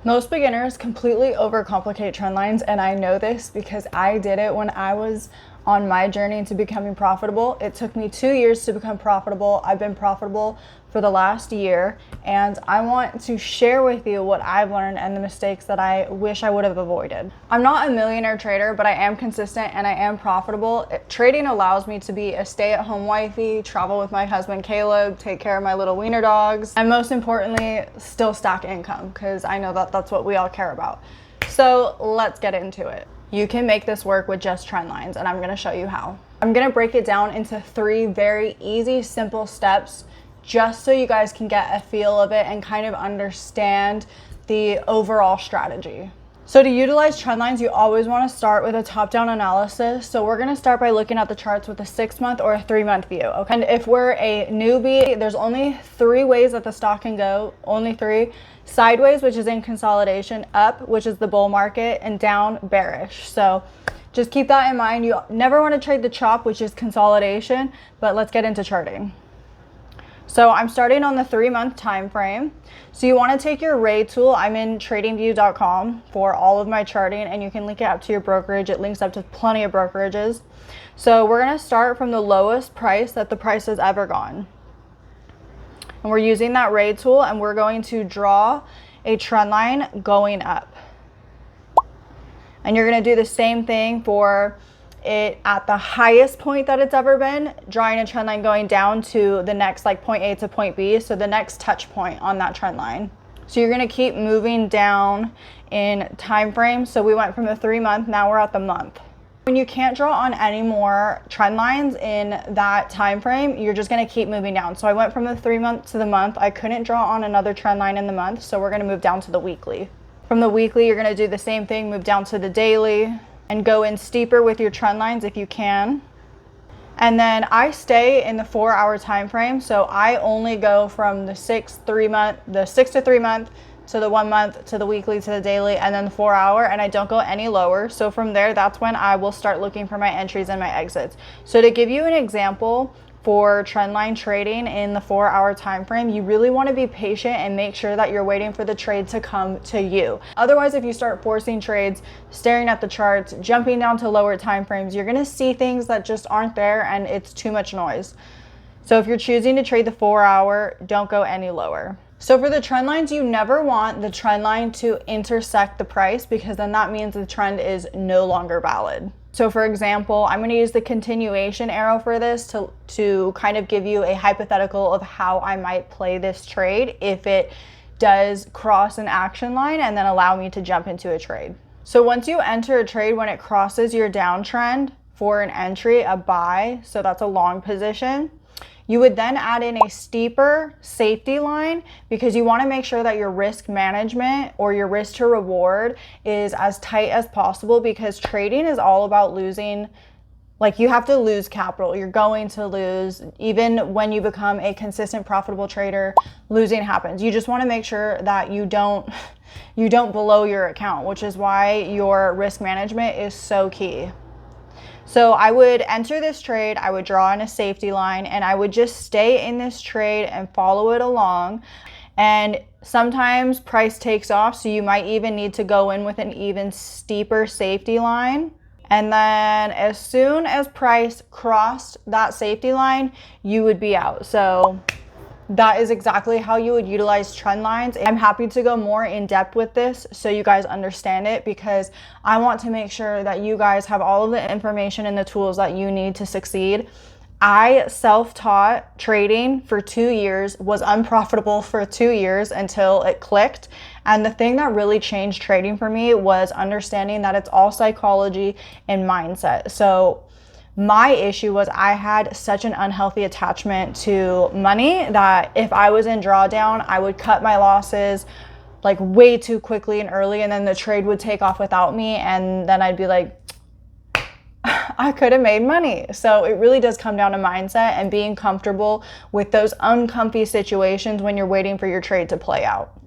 Most beginners completely overcomplicate trend lines, and I know this because I did it when I was on my journey to becoming profitable. It took me 2 years to become profitable. I've been profitable for the last year, and I want to share with you what I've learned and the mistakes that I wish I would have avoided. I'm not a millionaire trader, but I am consistent and I am profitable. Trading allows me to be a stay-at-home wifey, travel with my husband Caleb, take care of my little wiener dogs, and most importantly, still stack income, because I know that that's what we all care about. So let's get into it. You can make this work with just trend lines, and I'm going to show you how. I'm going to break it down into 3 very easy, simple steps just so you guys can get a feel of it and kind of understand the overall strategy. So to utilize trend lines, you always want to start with a top-down analysis. So we're going to start by looking at the charts with a 6-month or a 3-month view. Okay? And if we're a newbie, there's only 3 ways that the stock can go, only 3. Sideways, which is in consolidation, up, which is the bull market, and down, bearish. So just keep that in mind. You never want to trade the chop, which is consolidation, but let's get into charting. So I'm starting on the 3-month time frame. So you want to take your Ray tool. I'm in tradingview.com for all of my charting, and you can link it up to your brokerage. It links up to plenty of brokerages. So we're going to start from the lowest price that the price has ever gone. And we're using that Ray tool, and we're going to draw a trend line going up. And you're going to do the same thing for it at the highest point that it's ever been, drawing a trend line going down to the next, like, point A to point B, so the next touch point on that trend line. So you're going to keep moving down in time frame. So we went from the 3-month, now we're at the month. When you can't draw on any more trend lines in that time frame, you're just going to keep moving down. So I went from the 3-month to the month. I couldn't draw on another trend line in the month, so we're going to move down to the weekly. From the weekly, you're going to do the same thing, move down to the daily, and go in steeper with your trend lines if you can. And then I stay in the 4-hour time frame, so I only go from the 6 to 3 month to the 1 month to the weekly to the daily, and then the 4-hour, and I don't go any lower. So from there, that's when I will start looking for my entries and my exits. So to give you an example for trendline trading in the 4-hour time frame, you really want to be patient and make sure that you're waiting for the trade to come to you. Otherwise, if you start forcing trades, staring at the charts, jumping down to lower time frames, you're going to see things that just aren't there, and it's too much noise. So if you're choosing to trade the 4-hour, don't go any lower. So for the trend lines, you never want the trend line to intersect the price, because then that means the trend is no longer valid. So for example, I'm going to use the continuation arrow for this to kind of give you a hypothetical of how I might play this trade if it does cross an action line and then allow me to jump into a trade. So once you enter a trade, when it crosses your downtrend for an entry, a buy, so that's a long position, you would then add in a steeper safety line, because you want to make sure that your risk management or your risk to reward is as tight as possible, because trading is all about losing. Like, you have to lose capital. You're going to lose. Even when you become a consistent profitable trader, losing happens. You just want to make sure that you don't blow your account, which is why your risk management is so key. So I would enter this trade, I would draw in a safety line, and I would just stay in this trade and follow it along. And sometimes price takes off, so you might even need to go in with an even steeper safety line. And then as soon as price crossed that safety line, you would be out. So that is exactly how you would utilize trend lines. I'm happy to go more in depth with this so you guys understand it, because I want to make sure that you guys have all of the information and the tools that you need to succeed. I self-taught trading for 2 years, was unprofitable for 2 years until it clicked. And the thing that really changed trading for me was understanding that it's all psychology and mindset. So my issue was I had such an unhealthy attachment to money that if I was in drawdown, I would cut my losses like way too quickly and early, and then the trade would take off without me, and then I'd be like, I could have made money. So it really does come down to mindset and being comfortable with those uncomfy situations when you're waiting for your trade to play out.